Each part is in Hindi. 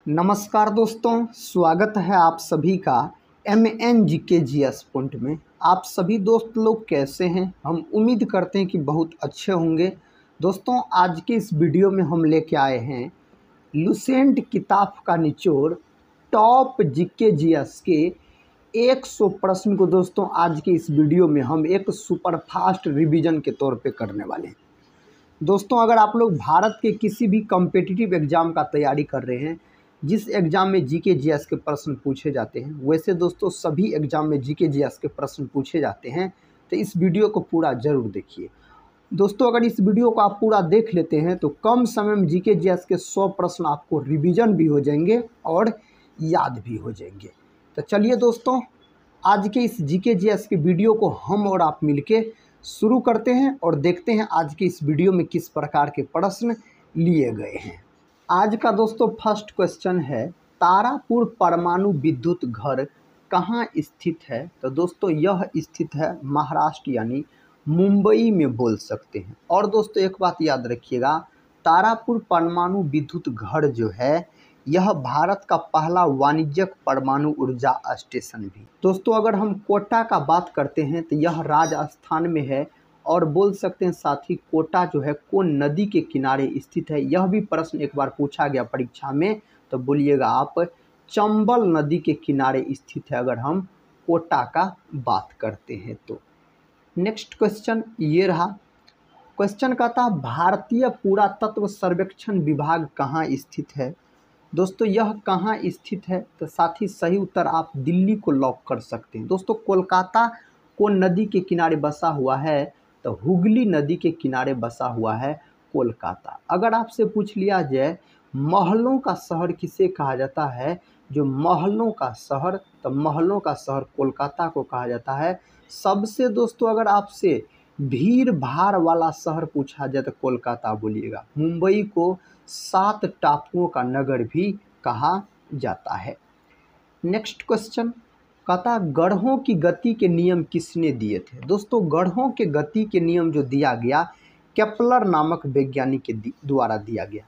नमस्कार दोस्तों, स्वागत है आप सभी का MNGKGS पॉइंट में। आप सभी दोस्त लोग कैसे हैं? हम उम्मीद करते हैं कि बहुत अच्छे होंगे। दोस्तों, आज के इस वीडियो में हम लेके आए हैं लुसेंट किताब का निचोड़ टॉप GKGS के 100 प्रश्न को। दोस्तों, आज के इस वीडियो में हम एक सुपर फास्ट रिवीजन के तौर पे करने वाले हैं। दोस्तों, अगर आप लोग भारत के किसी भी कॉम्पिटिटिव एग्ज़ाम का तैयारी कर रहे हैं, जिस एग्ज़ाम में GKGS के प्रश्न पूछे जाते हैं, वैसे दोस्तों सभी एग्ज़ाम में GKGS के प्रश्न पूछे जाते हैं, तो इस वीडियो को पूरा ज़रूर देखिए। दोस्तों, अगर इस वीडियो को आप पूरा देख लेते हैं तो कम समय में GKGS के 100 प्रश्न आपको रिवीजन भी हो जाएंगे और याद भी हो जाएंगे। तो चलिए दोस्तों, आज के इस GKGS के वीडियो को हम और आप मिलके शुरू करते हैं और देखते हैं आज के इस वीडियो में किस प्रकार के प्रश्न लिए गए हैं। आज का दोस्तों फर्स्ट क्वेश्चन है, तारापुर परमाणु विद्युत घर कहाँ स्थित है? तो दोस्तों यह स्थित है महाराष्ट्र यानी मुंबई में बोल सकते हैं। और दोस्तों एक बात याद रखिएगा, तारापुर परमाणु विद्युत घर जो है यह भारत का पहला वाणिज्यिक परमाणु ऊर्जा स्टेशन भी। दोस्तों अगर हम कोटा का बात करते हैं तो यह राजस्थान में है और बोल सकते हैं साथ ही कोटा जो है कौन नदी के किनारे स्थित है? यह भी प्रश्न एक बार पूछा गया परीक्षा में, तो बोलिएगा आप चंबल नदी के किनारे स्थित है अगर हम कोटा का बात करते हैं तो। नेक्स्ट क्वेश्चन ये रहा, क्वेश्चन का था भारतीय पुरातत्व सर्वेक्षण विभाग कहाँ स्थित है? दोस्तों यह कहाँ स्थित है? तो साथ ही सही उत्तर आप दिल्ली को लॉक कर सकते हैं। दोस्तों कोलकाता कौन नदी के किनारे बसा हुआ है? तो हुगली नदी के किनारे बसा हुआ है कोलकाता। अगर आपसे पूछ लिया जाए महलों का शहर किसे कहा जाता है, जो महलों का शहर, तो महलों का शहर कोलकाता को कहा जाता है। सबसे दोस्तों अगर आपसे भीड़ भाड़ वाला शहर पूछा जाए तो कोलकाता बोलिएगा। मुंबई को 7 टापुओं का नगर भी कहा जाता है। नेक्स्ट क्वेश्चन कहता गढ़ों की गति के नियम किसने दिए थे? दोस्तों गढ़ों के गति के नियम जो दिया गया केपलर नामक वैज्ञानिक के द्वारा दिया गया।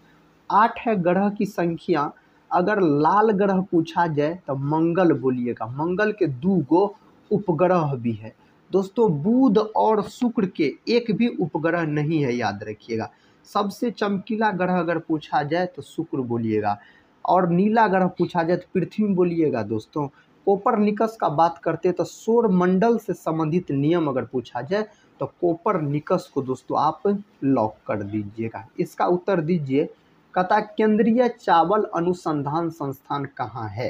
8 है ग्रह की संख्या। अगर लाल ग्रह पूछा जाए तो मंगल बोलिएगा। मंगल के 2 गो उपग्रह भी है। दोस्तों बुध और शुक्र के एक भी उपग्रह नहीं है, याद रखिएगा। सबसे चमकीला ग्रह अगर पूछा जाए तो शुक्र बोलिएगा और नीला ग्रह पूछा जाए तो पृथ्वी बोलिएगा। दोस्तों कोपरनिकस का बात करते तो सौर मंडल से संबंधित नियम अगर पूछा जाए तो कोपरनिकस को दोस्तों आप लॉक कर दीजिएगा। इसका उत्तर दीजिए। कहता केंद्रीय चावल अनुसंधान संस्थान कहाँ है?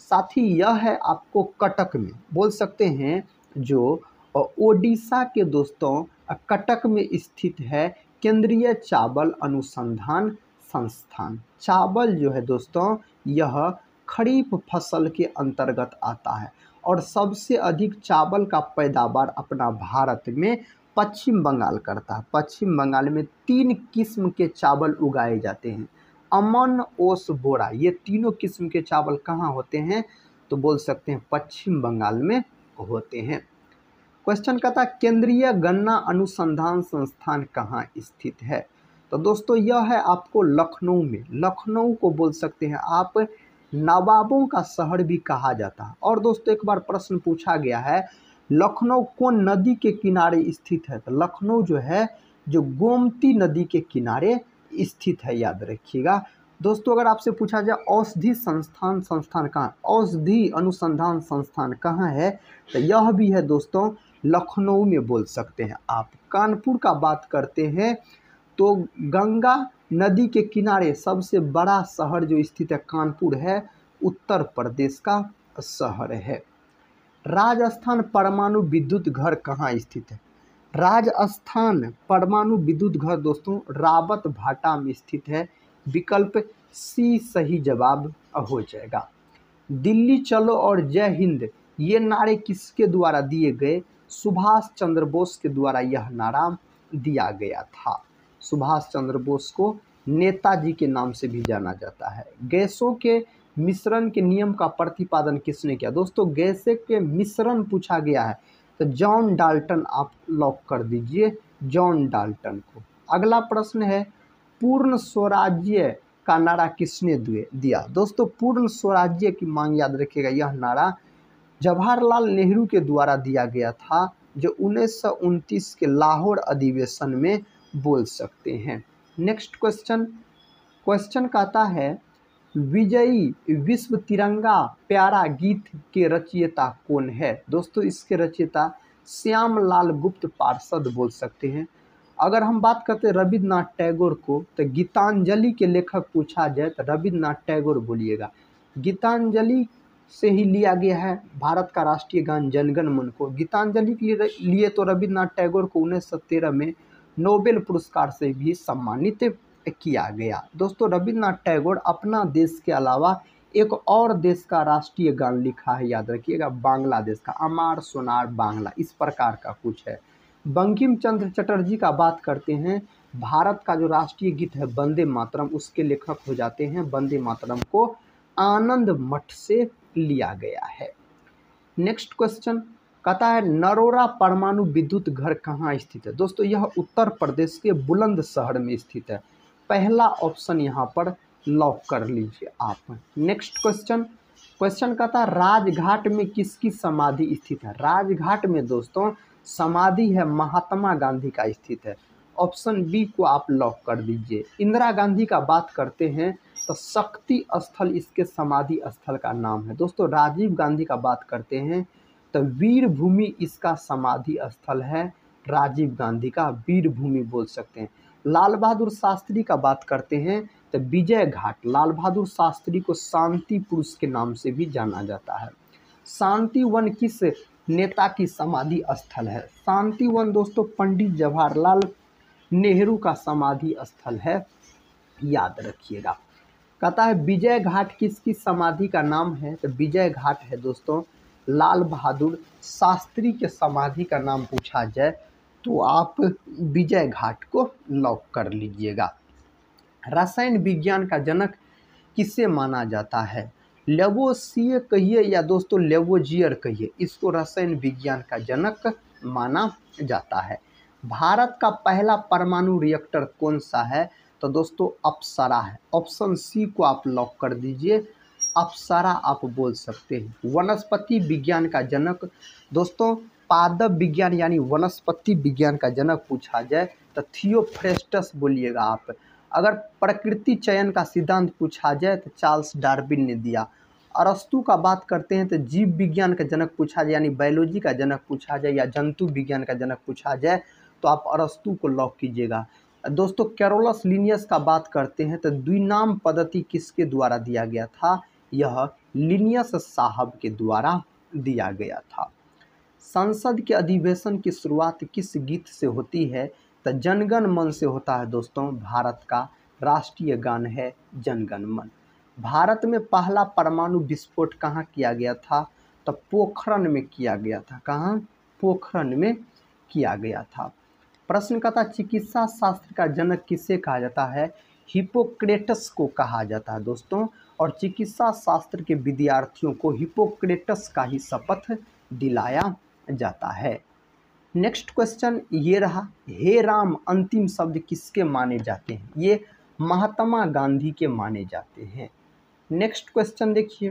साथ ही यह है आपको कटक में, बोल सकते हैं जो ओडिशा के दोस्तों कटक में स्थित है केंद्रीय चावल अनुसंधान संस्थान। चावल जो है दोस्तों यह खरीफ फसल के अंतर्गत आता है और सबसे अधिक चावल का पैदावार अपना भारत में पश्चिम बंगाल करता है। पश्चिम बंगाल में 3 किस्म के चावल उगाए जाते हैं, अमन, ओस, बोरा। ये तीनों किस्म के चावल कहाँ होते हैं? तो बोल सकते हैं पश्चिम बंगाल में होते हैं। क्वेश्चन कहता केंद्रीय गन्ना अनुसंधान संस्थान कहाँ स्थित है? तो दोस्तों यह है आपको लखनऊ में। लखनऊ को बोल सकते हैं आप नवाबों का शहर भी कहा जाता है। और दोस्तों एक बार प्रश्न पूछा गया है लखनऊ कौन नदी के किनारे स्थित है? तो लखनऊ जो है जो गोमती नदी के किनारे स्थित है, याद रखिएगा। दोस्तों अगर आपसे पूछा जाए औषधि संस्थान कहाँ, औषधि अनुसंधान संस्थान कहाँ है? तो यह भी है दोस्तों लखनऊ में बोल सकते हैं आप। कानपुर का बात करते हैं तो गंगा नदी के किनारे सबसे बड़ा शहर जो स्थित है कानपुर है, उत्तर प्रदेश का शहर है। राजस्थान परमाणु विद्युत घर कहाँ स्थित है? राजस्थान परमाणु विद्युत घर दोस्तों रावत भाटा में स्थित है। विकल्प सी सही जवाब हो जाएगा। दिल्ली चलो और जय हिंद ये नारे किसके द्वारा दिए गए? सुभाष चंद्र बोस के द्वारा यह नारा दिया गया था। सुभाष चंद्र बोस को नेताजी के नाम से भी जाना जाता है। गैसों के मिश्रण के नियम का प्रतिपादन किसने किया? दोस्तों गैसें के मिश्रण पूछा गया है तो जॉन डाल्टन आप लॉक कर दीजिए, जॉन डाल्टन को। अगला प्रश्न है पूर्ण स्वराज्य का नारा किसने दिया? दोस्तों पूर्ण स्वराज्य की मांग याद रखिएगा, यह नारा जवाहरलाल नेहरू के द्वारा दिया गया था, जो 1929 के लाहौर अधिवेशन में बोल सकते हैं। नेक्स्ट क्वेश्चन, क्वेश्चन कहता है विजयी विश्व तिरंगा प्यारा गीत के रचयिता कौन है? दोस्तों इसके रचयिता श्यामलाल गुप्त पार्षद बोल सकते हैं। अगर हम बात करते हैं रविन्द्रनाथ टैगोर को, तो गीतांजलि के लेखक पूछा जाए तो रविन्द्रनाथ टैगोर बोलिएगा। गीतांजलि से ही लिया गया है भारत का राष्ट्रीय गान जनगण मन को। गीतांजलि के लिए तो रविन्द्रनाथ टैगोर को 1913 में नोबेल पुरस्कार से भी सम्मानित किया गया। दोस्तों रविन्द्रनाथ टैगोर अपना देश के अलावा एक और देश का राष्ट्रीय गान लिखा है, याद रखिएगा, बांग्लादेश का, अमार सोनार बांग्ला, इस प्रकार का कुछ है। बंकिम चंद्र चटर्जी का बात करते हैं, भारत का जो राष्ट्रीय गीत है वंदे मातरम, उसके लेखक हो जाते हैं। वंदे मातरम को आनंद मठ से लिया गया है। नेक्स्ट क्वेश्चन कहता है नरोरा परमाणु विद्युत घर कहाँ स्थित है? दोस्तों यह उत्तर प्रदेश के बुलंदशहर में स्थित है। पहला ऑप्शन यहाँ पर लॉक कर लीजिए आप। नेक्स्ट क्वेश्चन, क्वेश्चन कहता है राजघाट में किसकी समाधि स्थित है? राजघाट में दोस्तों समाधि है महात्मा गांधी का स्थित है। ऑप्शन बी को आप लॉक कर दीजिए। इंदिरा गांधी का बात करते हैं तो शक्ति स्थल इसके समाधि स्थल का नाम है। दोस्तों राजीव गांधी का बात करते हैं तो वीर भूमि इसका समाधि स्थल है। राजीव गांधी का वीर भूमि बोल सकते हैं। लाल बहादुर शास्त्री का बात करते हैं तो विजय घाट, लाल बहादुर शास्त्री को शांति पुरुष के नाम से भी जाना जाता है। शांति वन किस नेता की समाधि स्थल है? शांति वन दोस्तों पंडित जवाहरलाल नेहरू का समाधि स्थल है, याद रखिएगा। कहता है विजय घाट किसकी समाधि का नाम है? तो विजय घाट है दोस्तों लाल बहादुर शास्त्री के समाधि का नाम पूछा जाए तो आप विजय घाट को लॉक कर लीजिएगा। रसायन विज्ञान का जनक किसे माना जाता है? लेवोसिए कहिए या दोस्तों लेवोजियर कहिए, इसको रसायन विज्ञान का जनक माना जाता है। भारत का पहला परमाणु रिएक्टर कौन सा है? तो दोस्तों अप्सरा है। ऑप्शन सी को आप लॉक कर दीजिए, अप्सरा आप बोल सकते हैं। वनस्पति विज्ञान का जनक दोस्तों पादप विज्ञान यानी वनस्पति विज्ञान का जनक पूछा जाए तो थियोफ्रेस्टस बोलिएगा आप। अगर प्रकृति चयन का सिद्धांत पूछा जाए तो चार्ल्स डार्विन ने दिया। अरस्तु का बात करते हैं तो जीव विज्ञान का जनक पूछा जाए यानी बायोलॉजी का जनक पूछा जाए या जंतु विज्ञान का जनक पूछा जाए तो आप अरस्तु को लॉक कीजिएगा। दोस्तों कैरोलस लिनियस का बात करते हैं तो द्विनाम पद्धति किसके द्वारा दिया गया था? यह लिनियस साहब के द्वारा दिया गया था। संसद के अधिवेशन की शुरुआत किस गीत से होती है? तो जनगण मन से होता है दोस्तों। भारत का राष्ट्रीय गान है जनगण मन। भारत में पहला परमाणु विस्फोट कहाँ किया गया था? तो पोखरण में किया गया था। कहाँ? पोखरण में किया गया था। प्रश्न का था चिकित्सा शास्त्र का जनक किसे कहा जाता है? हिप्पोक्रेटस को कहा जाता है दोस्तों। और चिकित्सा शास्त्र के विद्यार्थियों को हिप्पोक्रेटस का ही शपथ दिलाया जाता है। नेक्स्ट क्वेश्चन ये रहा, हे राम अंतिम शब्द किसके माने जाते हैं? ये महात्मा गांधी के माने जाते हैं। नेक्स्ट क्वेश्चन देखिए,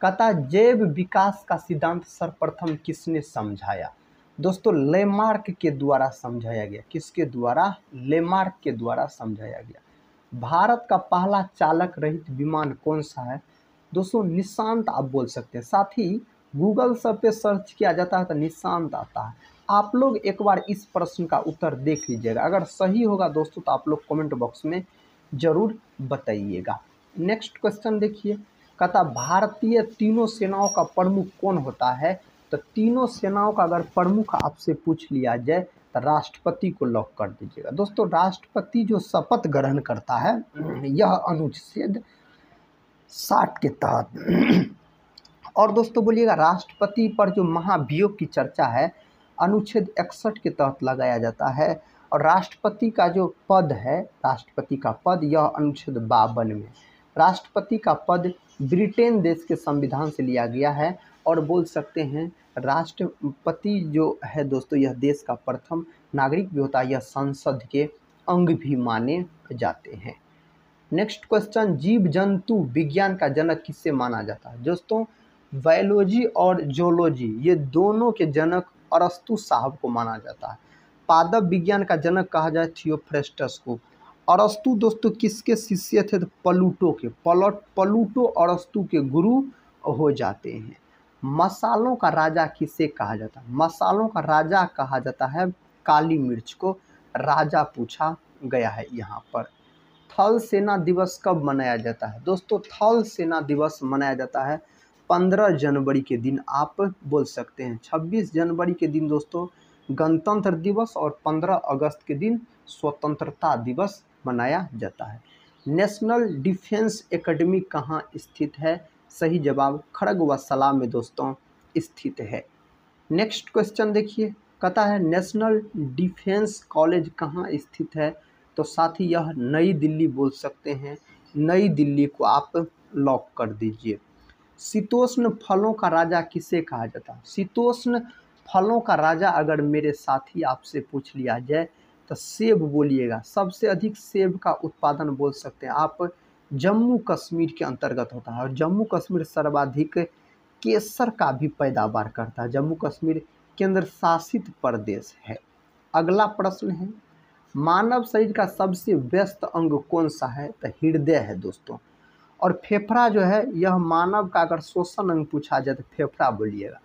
कहता जैव विकास का सिद्धांत सर्वप्रथम किसने समझाया? दोस्तों लेमार्क के द्वारा समझाया गया। किसके द्वारा? लेमार्क के द्वारा समझाया गया। भारत का पहला चालक रहित विमान कौन सा है? दोस्तों निशांत आप बोल सकते हैं। साथ ही गूगल सब पे सर्च किया जाता है तो निशांत आता है। आप लोग एक बार इस प्रश्न का उत्तर देख लीजिएगा, अगर सही होगा दोस्तों तो आप लोग कमेंट बॉक्स में जरूर बताइएगा। नेक्स्ट क्वेश्चन देखिए, कहता भारतीय तीनों सेनाओं का प्रमुख कौन होता है? तो तीनों सेनाओं का अगर प्रमुख आपसे पूछ लिया जाए तो राष्ट्रपति को लॉक कर दीजिएगा। दोस्तों राष्ट्रपति जो शपथ ग्रहण करता है यह अनुच्छेद 60 के तहत और दोस्तों बोलिएगा राष्ट्रपति पर जो महाभियोग की चर्चा है अनुच्छेद 61 के तहत लगाया जाता है। और राष्ट्रपति का जो पद है, राष्ट्रपति का पद, यह अनुच्छेद 52 में। राष्ट्रपति का पद ब्रिटेन देश के संविधान से लिया गया है और बोल सकते हैं राष्ट्रपति जो है दोस्तों यह देश का प्रथम नागरिक भी होता है, यह संसद के अंग भी माने जाते हैं। नेक्स्ट क्वेश्चन, जीव जंतु विज्ञान का जनक किससे माना जाता है? दोस्तों बायोलॉजी और जोलॉजी ये दोनों के जनक अरस्तु साहब को माना जाता है। पादप विज्ञान का जनक कहा जाए थियोफ्रेस्टस को। अरस्तु दोस्तों किसके शिष्य थे? तो प्लूटो के। प्लूटो अरस्तु के गुरु हो जाते हैं। मसालों का राजा किसे कहा जाता है? मसालों का राजा कहा जाता है काली मिर्च को राजा पूछा गया है यहाँ पर। थल सेना दिवस कब मनाया जाता है? दोस्तों थल सेना दिवस मनाया जाता है 15 जनवरी के दिन। आप बोल सकते हैं 26 जनवरी के दिन दोस्तों गणतंत्र दिवस और 15 अगस्त के दिन स्वतंत्रता दिवस मनाया जाता है। नेशनल डिफेंस एकेडमी कहाँ स्थित है? सही जवाब खड़गवासला में दोस्तों स्थित है। नेक्स्ट क्वेश्चन देखिए, कहता है नेशनल डिफेंस कॉलेज कहाँ स्थित है? तो साथ ही यह नई दिल्ली बोल सकते हैं। नई दिल्ली को आप लॉक कर दीजिए। शीतोष्ण फलों का राजा किसे कहा जाता है? शीतोष्ण फलों का राजा अगर मेरे साथी आपसे पूछ लिया जाए तो सेब बोलिएगा। सबसे अधिक सेब का उत्पादन बोल सकते हैं आप जम्मू कश्मीर के अंतर्गत होता है और जम्मू कश्मीर सर्वाधिक केसर का भी पैदावार करता है। जम्मू कश्मीर केंद्र शासित प्रदेश है। अगला प्रश्न है, मानव शरीर का सबसे व्यस्त अंग कौन सा है? तो हृदय है दोस्तों। और फेफड़ा जो है यह मानव का अगर श्वसन अंग पूछा जाए तो फेफड़ा बोलिएगा।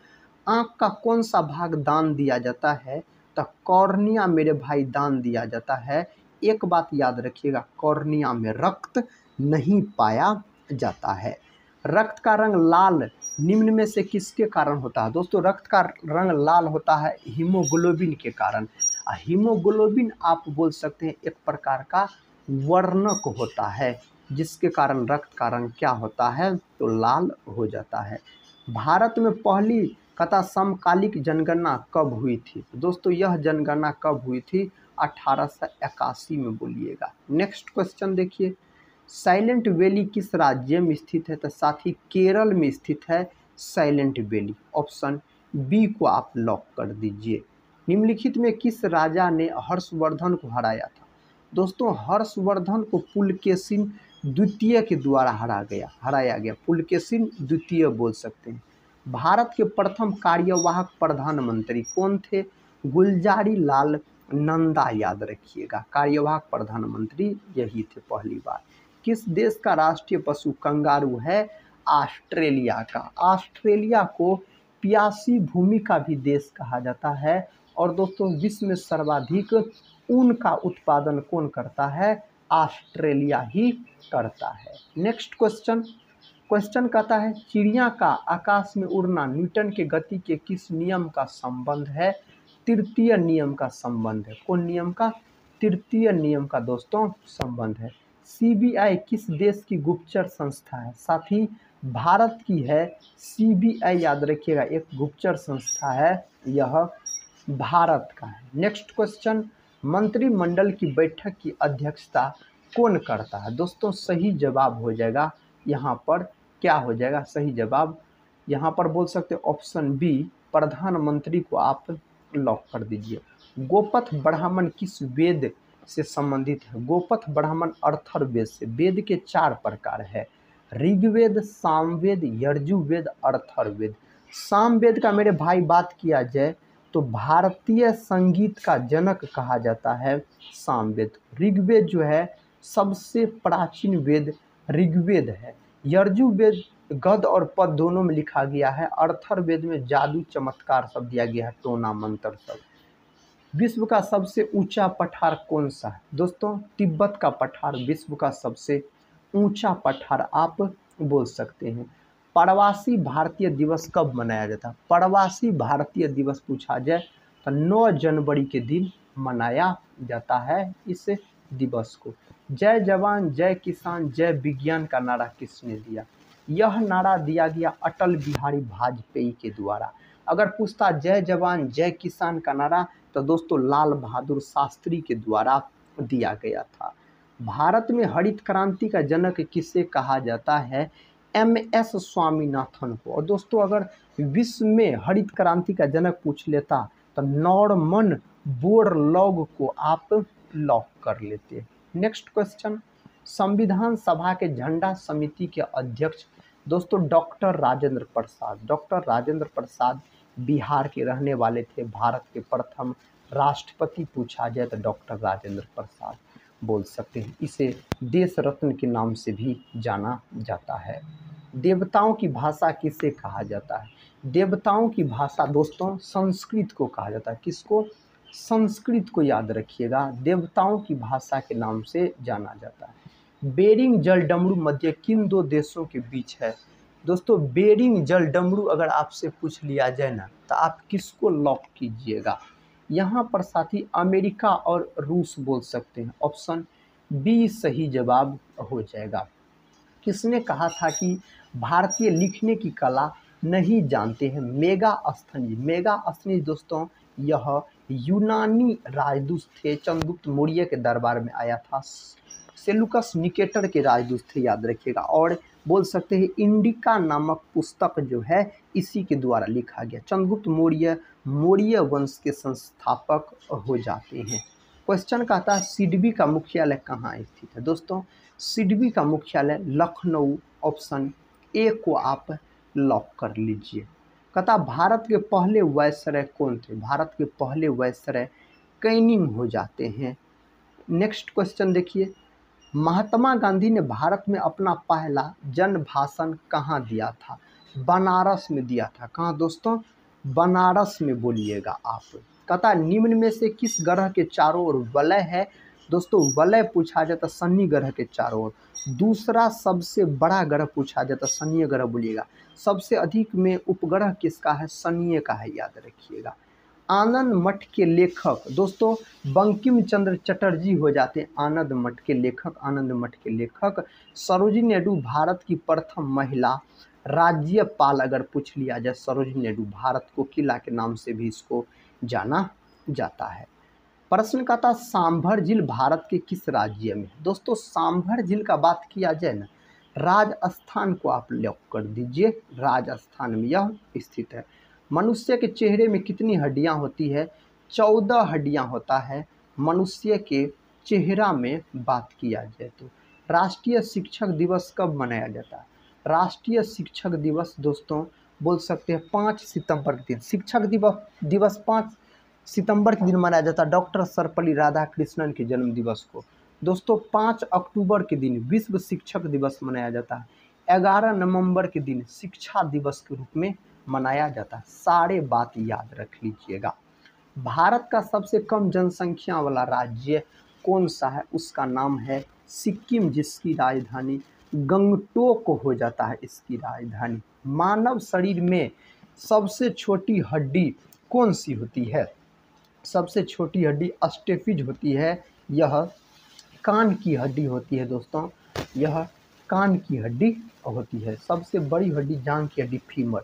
आँख का कौन सा भाग दान दिया जाता है? तो कॉर्निया मेरे भाई दान दिया जाता है। एक बात याद रखिएगा, कॉर्निया में रक्त नहीं पाया जाता है। रक्त का रंग लाल निम्न में से किसके कारण होता है? दोस्तों रक्त का रंग लाल होता है हीमोग्लोबिन के कारण। हीमोग्लोबिन आप बोल सकते हैं एक प्रकार का वर्णक होता है जिसके कारण रक्त का रंग क्या होता है? तो लाल हो जाता है। भारत में पहली कथा समकालिक जनगणना कब हुई थी? दोस्तों यह जनगणना कब हुई थी? 1881 में बोलिएगा। नेक्स्ट क्वेश्चन देखिए, साइलेंट वैली किस राज्य में स्थित है? तो साथ ही केरल में स्थित है साइलेंट वैली। ऑप्शन बी को आप लॉक कर दीजिए। निम्नलिखित में किस राजा ने हर्षवर्धन को हराया था? दोस्तों हर्षवर्धन को पुलकेशिन द्वितीय के द्वारा हराया गया। पुलकेशिन द्वितीय बोल सकते हैं। भारत के प्रथम कार्यवाहक प्रधानमंत्री कौन थे? गुलजारी लाल नंदा याद रखिएगा। कार्यवाहक प्रधानमंत्री यही थे पहली बार। किस देश का राष्ट्रीय पशु कंगारू है? ऑस्ट्रेलिया का। ऑस्ट्रेलिया को प्यासी भूमि का भी देश कहा जाता है। और दोस्तों विश्व में सर्वाधिक ऊन का उत्पादन कौन करता है? ऑस्ट्रेलिया ही करता है। नेक्स्ट क्वेश्चन कहता है चिड़िया का आकाश में उड़ना न्यूटन के गति के किस नियम का संबंध है? तृतीय नियम का संबंध है। कौन नियम का? तृतीय नियम का दोस्तों संबंध है। सीबीआई किस देश की गुप्तचर संस्था है? साथ ही भारत की है। सीबीआई याद रखिएगा एक गुप्तचर संस्था है, यह भारत का है। नेक्स्ट क्वेश्चन, मंत्रिमंडल की बैठक की अध्यक्षता कौन करता है? दोस्तों सही जवाब हो जाएगा यहाँ पर क्या हो जाएगा? सही जवाब यहाँ पर बोल सकते ऑप्शन बी प्रधानमंत्री को आप लॉक कर दीजिए। गोपथ ब्राह्मण किस वेद से संबंधित है? गोपथ ब्राह्मण अर्थर्वेद से। वेद के 4 प्रकार है, ऋग्वेद, सामवेद, यजुर्वेद, अर्थर्वेद। सामवेद का मेरे भाई बात किया जाए तो भारतीय संगीत का जनक कहा जाता है सामवेद। ऋग्वेद जो है सबसे प्राचीन वेद ऋग्वेद है। यजुर्वेद गद और पद दोनों में लिखा गया है। अर्थर्वेद में जादू चमत्कार सब दिया गया है, टोना मंत्र सब। विश्व का सबसे ऊंचा पठार कौन सा है? दोस्तों तिब्बत का पठार विश्व का सबसे ऊंचा पठार आप बोल सकते हैं। प्रवासी भारतीय दिवस कब मनाया जाता है? प्रवासी भारतीय दिवस पूछा जाए तो 9 जनवरी के दिन मनाया जाता है इस दिवस को। जय जवान जय किसान जय विज्ञान का नारा किसने दिया? यह नारा दिया गया अटल बिहारी वाजपेयी के द्वारा। अगर पूछता जय जवान जय किसान का नारा तो दोस्तों लाल बहादुर शास्त्री के द्वारा दिया गया था। भारत में हरित क्रांति का जनक किसे कहा जाता है? MS स्वामीनाथन को। और दोस्तों अगर विश्व में हरित क्रांति का जनक पूछ लेता तो नॉर्मन बोरलॉग को आप लॉक कर लेते। नेक्स्ट क्वेश्चन, संविधान सभा के झंडा समिति के अध्यक्ष दोस्तों डॉक्टर राजेंद्र प्रसाद। डॉक्टर राजेंद्र प्रसाद बिहार के रहने वाले थे। भारत के प्रथम राष्ट्रपति पूछा जाए तो डॉक्टर राजेंद्र प्रसाद बोल सकते हैं। इसे देश रत्न के नाम से भी जाना जाता है। देवताओं की भाषा किसे कहा जाता है? देवताओं की भाषा दोस्तों संस्कृत को कहा जाता है। किसको? संस्कृत को याद रखिएगा। देवताओं की भाषा के नाम से जाना जाता है। बेरिंग जलडमरू मध्य किन दो देशों के बीच है? दोस्तों बेरिंग जलडमरू अगर आपसे पूछ लिया जाए ना तो आप किसको लॉक कीजिएगा? यहाँ पर साथी अमेरिका और रूस बोल सकते हैं। ऑप्शन बी सही जवाब हो जाएगा। किसने कहा था कि भारतीय लिखने की कला नहीं जानते हैं? मेगास्थनीज। मेगास्थनीज दोस्तों यह यूनानी राजदूत थे। चंद्रगुप्त मौर्य के दरबार में आया था। सेलुकस निकेटर के राजदूत थे, याद रखिएगा। और बोल सकते हैं इंडिका नामक पुस्तक जो है इसी के द्वारा लिखा गया। चंद्रगुप्त मौर्य मौर्य वंश के संस्थापक हो जाते हैं। क्वेश्चन कहता है सिडबी का मुख्यालय कहाँ स्थित है? दोस्तों सिडबी का मुख्यालय लखनऊ। ऑप्शन ए को आप लॉक कर लीजिए। कहता भारत के पहले वायसराय कौन थे? भारत के पहले वायसराय कैनिंग हो जाते हैं। नेक्स्ट क्वेश्चन देखिए, महात्मा गांधी ने भारत में अपना पहला जन भाषण कहाँ दिया था? बनारस में दिया था। कहाँ दोस्तों? बनारस में बोलिएगा आप। कहता निम्न में से किस ग्रह के चारों ओर वलय है? दोस्तों वलय पूछा जाता शनि ग्रह के चारों ओर। दूसरा सबसे बड़ा ग्रह पूछा जाता शनि ग्रह बोलिएगा। सबसे अधिक में उपग्रह किसका है? शनि का है, याद रखिएगा। आनंद मठ के लेखक दोस्तों बंकिम चंद्र चटर्जी हो जाते हैं। आनंद मठ के लेखक, आनंद मठ के लेखक। सरोजिनी नायडू भारत की प्रथम महिला राज्यपाल अगर पूछ लिया जाए, सरोजिनी नायडू। भारत को किला के नाम से भी इसको जाना जाता है। प्रश्न का था सांभर झील भारत के किस राज्य में? दोस्तों सांभर झील का बात किया जाए ना, राजस्थान को आप लॉक कर दीजिए। राजस्थान में यह स्थित है। मनुष्य के चेहरे में कितनी हड्डियां होती है? 14 हड्डियां होता है मनुष्य के चेहरा में बात किया जाए तो। राष्ट्रीय शिक्षक दिवस कब मनाया जाता है? राष्ट्रीय शिक्षक दिवस दोस्तों बोल सकते हैं 5 सितंबर के दिन। शिक्षक दिवस 5 सितंबर के दिन मनाया जाता है, डॉक्टर सर्वपल्ली राधाकृष्णन के जन्म दिवस को। दोस्तों 5 अक्टूबर के दिन विश्व शिक्षक दिवस मनाया जाता है। 11 नवंबर के दिन शिक्षा दिवस के रूप में मनाया जाता है। सारे बात याद रख लीजिएगा। भारत का सबसे कम जनसंख्या वाला राज्य कौन सा है? उसका नाम है सिक्किम, जिसकी राजधानी गंगटोक हो जाता है इसकी राजधानी। मानव शरीर में सबसे छोटी हड्डी कौन सी होती है? सबसे छोटी हड्डी स्टेपिज होती है। यह कान की हड्डी होती है दोस्तों, यह कान की हड्डी होती है। सबसे बड़ी हड्डी जांघ की हड्डी फीमर।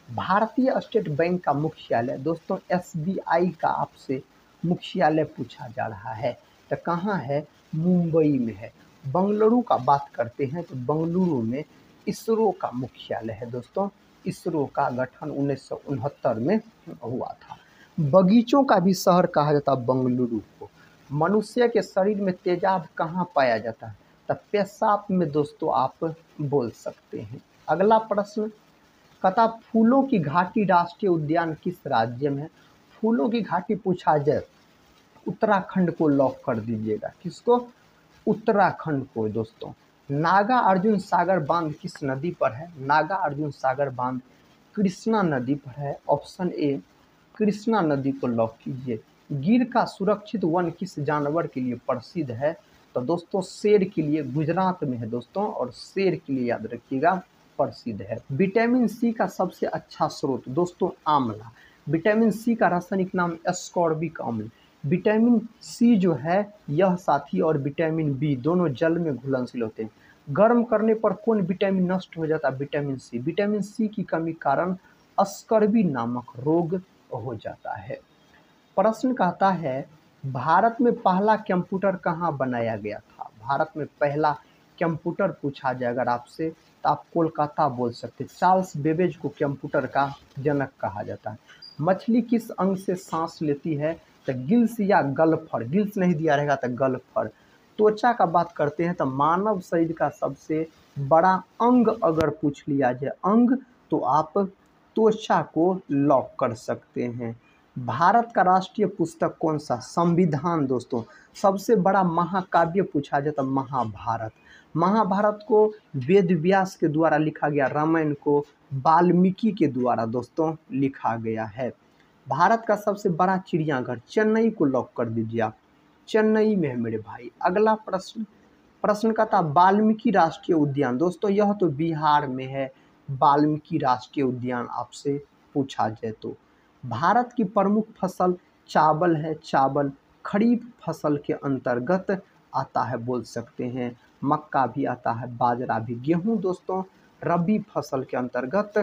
भारतीय स्टेट बैंक का मुख्यालय दोस्तों SBI का आपसे मुख्यालय पूछा जा रहा है तो कहाँ है? मुंबई में है। बंगलुरु का बात करते हैं तो बंगलुरु में इसरो का मुख्यालय है दोस्तों। इसरो का गठन 1969 में हुआ था। बगीचों का भी शहर कहा जाता है बंगलुरु को। मनुष्य के शरीर में तेजाब कहाँ पाया जाता है? तो पेशाब में दोस्तों आप बोल सकते हैं। अगला प्रश्न कहता फूलों की घाटी राष्ट्रीय उद्यान किस राज्य में है? फूलों की घाटी पूछा जाए उत्तराखंड को लॉक कर दीजिएगा। किसको? उत्तराखंड को दोस्तों। नागा अर्जुन सागर बांध किस नदी पर है? नागा अर्जुन सागर बांध कृष्णा नदी पर है। ऑप्शन ए कृष्णा नदी को लॉक कीजिए। गिर का सुरक्षित वन किस जानवर के लिए प्रसिद्ध है? तो दोस्तों शेर के लिए, गुजरात में है दोस्तों, और शेर के लिए याद रखिएगा प्रसिद्ध है। विटामिन सी का सबसे अच्छा स्रोत दोस्तों आंवला। विटामिन सी का रासायनिक नाम एस्कॉर्बिक अम्ल। विटामिन सी जो है यह साथी और विटामिन बी दोनों जल में घुलनशील होते हैं। गर्म करने पर कौन विटामिन नष्ट हो जाता है? Vitamin C. विटामिन सी की कमी कारण स्कर्वी नामक रोग हो जाता है। प्रश्न कहता है भारत में पहला कंप्यूटर कहाँ बनाया गया था? भारत में पहला कंप्यूटर पूछा जाए अगर आपसे तो आप कोलकाता बोल सकते हैं। चार्ल्स बेबेज को कंप्यूटर का जनक कहा जाता है। मछली किस अंग से सांस लेती है? तो गिल्स या गलफर। गिल्स नहीं दिया रहेगा तो गलफर। त्वचा का बात करते हैं तो मानव शरीर का सबसे बड़ा अंग अगर पूछ लिया जाए अंग, तो आप त्वचा को लॉक कर सकते हैं। भारत का राष्ट्रीय पुस्तक कौन सा? संविधान दोस्तों। सबसे बड़ा महाकाव्य पूछा जाए तो महाभारत। महाभारत को वेद व्यास के द्वारा लिखा गया, रामायण को वाल्मीकि के द्वारा दोस्तों लिखा गया है। भारत का सबसे बड़ा चिड़ियाघर, चेन्नई को लॉक कर दीजिए आप, चेन्नई में है मेरे भाई। अगला प्रश्न का था वाल्मीकि राष्ट्रीय उद्यान। दोस्तों यह तो बिहार में है, वाल्मीकि राष्ट्रीय उद्यान आपसे पूछा जाए तो। भारत की प्रमुख फसल चावल है, चावल खरीफ फसल के अंतर्गत आता है बोल सकते हैं। मक्का भी आता है, बाजरा भी। गेहूं दोस्तों रबी फसल के अंतर्गत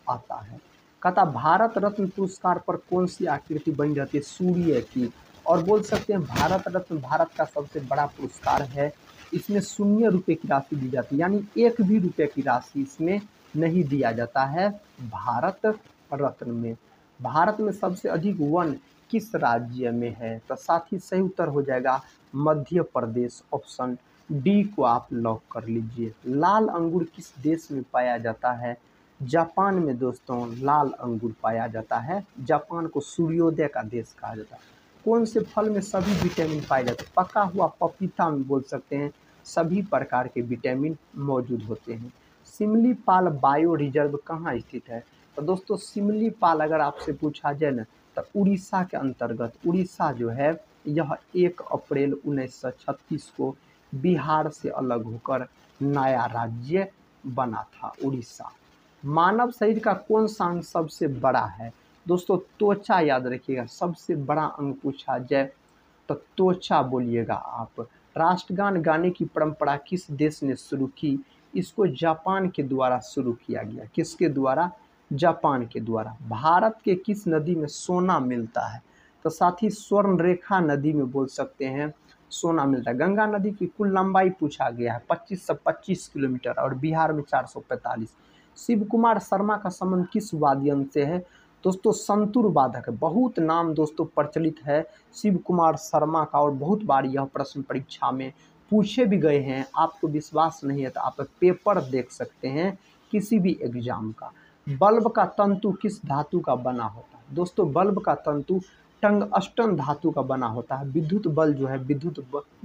आता है। कहता भारत रत्न पुरस्कार पर कौन सी आकृति बनी रहती है? सूर्य की। और बोल सकते हैं भारत रत्न भारत का सबसे बड़ा पुरस्कार है, इसमें 0 रुपये की राशि दी जाती है, यानी 1 भी रुपये की राशि इसमें नहीं दिया जाता है भारत रत्न में। भारत में सबसे अधिक वन किस राज्य में है? तो साथ ही सही उत्तर हो जाएगा मध्य प्रदेश, ऑप्शन डी को आप लॉक कर लीजिए। लाल अंगूर किस देश में पाया जाता है? जापान में दोस्तों लाल अंगूर पाया जाता है। जापान को सूर्योदय का देश कहा जाता है। कौन से फल में सभी विटामिन पाए जाते हैं? पका हुआ पपीता में बोल सकते हैं सभी प्रकार के विटामिन मौजूद होते हैं। सिमलीपाल बायो रिजर्व कहाँ स्थित है? तो दोस्तों सिमलीपाल अगर आपसे पूछा जाए ना तो उड़ीसा के अंतर्गत, उड़ीसा जो है यह 1 अप्रैल 1936 को बिहार से अलग होकर नया राज्य बना था उड़ीसा। मानव शरीर का कौन सा अंग सबसे बड़ा है? दोस्तों त्वचा याद रखिएगा, सबसे बड़ा अंग पूछा जाए तो त्वचा बोलिएगा आप। राष्ट्रगान गाने की परंपरा किस देश ने शुरू की? इसको जापान के द्वारा शुरू किया गया। किसके द्वारा? जापान के द्वारा। भारत के किस नदी में सोना मिलता है? तो साथ ही स्वर्ण रेखा नदी में बोल सकते हैं सोना मिलता है। गंगा नदी की कुल लंबाई पूछा गया है 2525 किलोमीटर और बिहार में 445। शिव कुमार शर्मा का संबंध किस वाद्य यंत्र से है? दोस्तों संतूर वादक है। बहुत नाम दोस्तों प्रचलित है शिव कुमार शर्मा का और बहुत बार यह प्रश्न परीक्षा में पूछे भी गए हैं। आपको विश्वास नहीं है तो आप पेपर देख सकते हैं किसी भी एग्जाम का। बल्ब का तंतु किस धातु का बना होता है? दोस्तों बल्ब का तंतु टंगस्टन धातु का बना होता है। विद्युत बल्ब जो है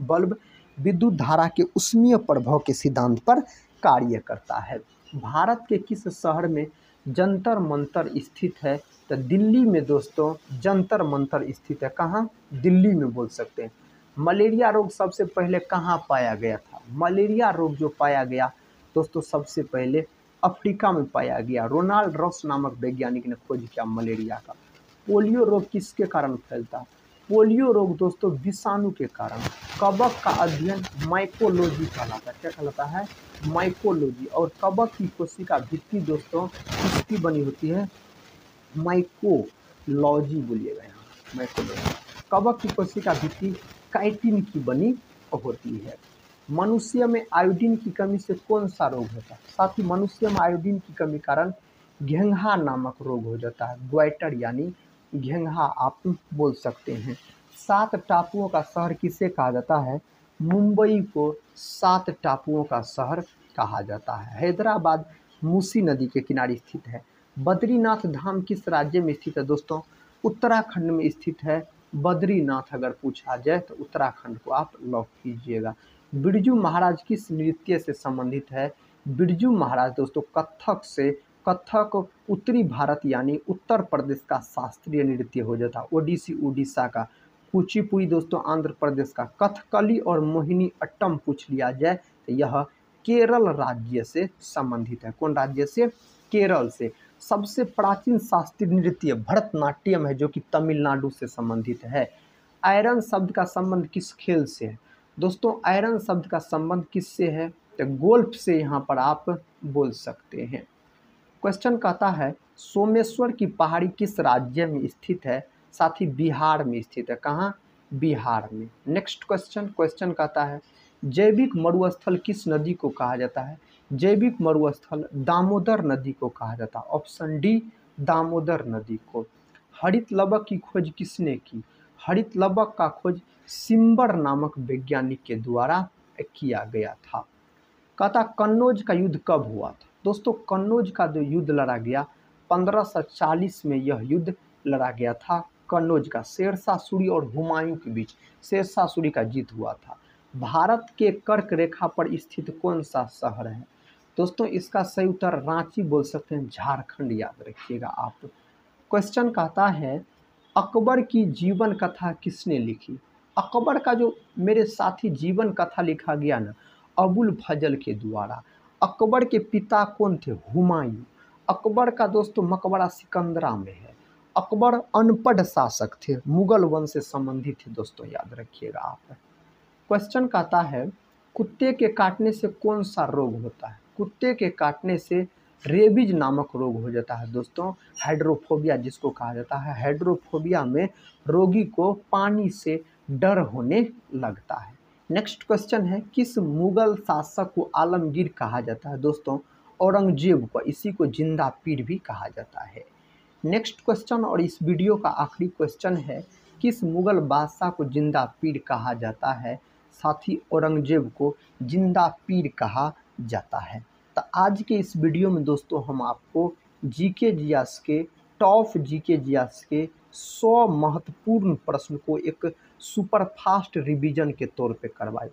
बल्ब विद्युत धारा के ऊष्मीय प्रभाव के सिद्धांत पर कार्य करता है। भारत के किस शहर में जंतर मंतर स्थित है? तो दिल्ली में दोस्तों जंतर मंतर स्थित है। कहाँ? दिल्ली में बोल सकते हैं। मलेरिया रोग सबसे पहले कहाँ पाया गया था? मलेरिया रोग जो पाया गया दोस्तों सबसे पहले अफ्रीका में पाया गया। रोनाल्ड रॉस नामक वैज्ञानिक ने खोज किया मलेरिया का। पोलियो रोग किसके कारण फैलता है? पोलियो रोग दोस्तों विषाणु के कारण। कवक का अध्ययन माइकोलॉजी कहलाता है। क्या कहलाता है? माइकोलॉजी। और कवक की कोशिका भित्ति दोस्तों किसकी बनी होती है? माइकोलॉजी बोलिएगा यहाँ, माइकोलॉजी। कवक की कोशिका भित्ति काइटिन की बनी होती है। मनुष्य में आयोडीन की कमी से कौन सा रोग होता है? साथ ही मनुष्य में आयोडीन की कमी कारण घेंघा नामक रोग हो जाता है। ग्वाइटर यानी घेंघा आप बोल सकते हैं। 7 टापुओं का शहर किसे कहा जाता है? मुंबई को 7 टापुओं का शहर कहा जाता है। हैदराबाद मूसी नदी के किनारे स्थित है। बद्रीनाथ धाम किस राज्य में स्थित है? दोस्तों उत्तराखंड में स्थित है। बद्रीनाथ अगर पूछा जाए तो उत्तराखंड को आप लॉक कीजिएगा। बिरजू महाराज किस नृत्य से संबंधित है? बिरजू महाराज दोस्तों कथक से। कथक उत्तरी भारत यानी उत्तर प्रदेश का शास्त्रीय नृत्य हो जाता है। ओडिसी उड़ीसा का। कुचिपुड़ी दोस्तों आंध्र प्रदेश का। कथकली और मोहिनी अट्टम पूछ लिया जाए तो यह केरल राज्य से संबंधित है। कौन राज्य से? केरल से। सबसे प्राचीन शास्त्रीय नृत्य भरतनाट्यम है जो कि तमिलनाडु से संबंधित है। आयरन शब्द का संबंध किस खेल से है? दोस्तों आयरन शब्द का संबंध किससे है? तो गोल्फ से यहाँ पर आप बोल सकते हैं। क्वेश्चन कहता है सोमेश्वर की पहाड़ी किस राज्य में स्थित है? साथ ही बिहार में स्थित है। कहाँ? बिहार में। नेक्स्ट क्वेश्चन कहता है जैविक मरुस्थल किस नदी को कहा जाता है? जैविक मरुस्थल दामोदर नदी को कहा जाता है। ऑप्शन डी दामोदर नदी को। हरित लवक की खोज किसने की? हरित लवक का खोज सिम्बर नामक वैज्ञानिक के द्वारा किया गया था। कहता कन्नौज का युद्ध कब हुआ था? दोस्तों कन्नौज का जो युद्ध लड़ा गया 1540 में यह युद्ध लड़ा गया था। कन्नौज का शेरशाह सूरी और हुमायूं के बीच शेरशाह सूरी का जीत हुआ था। भारत के कर्क रेखा पर स्थित कौन सा शहर है? दोस्तों इसका सही उत्तर रांची बोल सकते हैं, झारखंड याद रखिएगा आप। क्वेश्चन कहता है अकबर की जीवन कथा किसने लिखी? अकबर का जो मेरे साथी जीवन कथा लिखा गया ना अबुल फजल के द्वारा। अकबर के पिता कौन थे? हुमायूं। अकबर का दोस्तों मकबरा सिकंदरा में है। अकबर अनपढ़ शासक थे, मुगल वंश से संबंधित थे दोस्तों, याद रखिएगा आप। क्वेश्चन कहता है कुत्ते के काटने से कौन सा रोग होता है? कुत्ते के काटने से रेबीज नामक रोग हो जाता है दोस्तों, हाइड्रोफोबिया जिसको कहा जाता है। हाइड्रोफोबिया में रोगी को पानी से डर होने लगता है। नेक्स्ट क्वेश्चन है किस मुगल शासक को आलमगीर कहा जाता है? दोस्तों औरंगजेब को, इसी को जिंदा पीर भी कहा जाता है। नेक्स्ट क्वेश्चन और इस वीडियो का आखिरी क्वेश्चन है किस मुगल बादशाह को जिंदा पीर कहा जाता है? साथ ही औरंगजेब को जिंदा पीर कहा जाता है। तो आज के इस वीडियो में दोस्तों हम आपको जीके जीएस के टॉप जीके जीएस के 100 महत्वपूर्ण प्रश्न को एक सुपर फास्ट रिवीजन के तौर पे करवाए।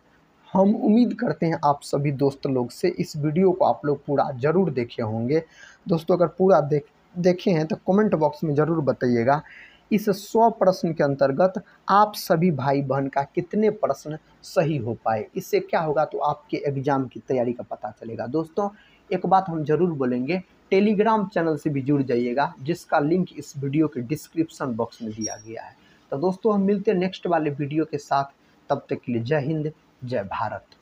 हम उम्मीद करते हैं आप सभी दोस्त लोग से इस वीडियो को आप लोग पूरा ज़रूर देखे होंगे। दोस्तों अगर पूरा देखे हैं तो कमेंट बॉक्स में ज़रूर बताइएगा इस 100 प्रश्न के अंतर्गत आप सभी भाई बहन का कितने प्रश्न सही हो पाए। इससे क्या होगा तो आपके एग्ज़ाम की तैयारी का पता चलेगा। दोस्तों एक बात हम ज़रूर बोलेंगे, टेलीग्राम चैनल से भी जुड़ जाइएगा जिसका लिंक इस वीडियो के डिस्क्रिप्शन बॉक्स में दिया गया है। तो दोस्तों हम मिलते हैं नेक्स्ट वाले वीडियो के साथ, तब तक के लिए जय हिंद जय भारत।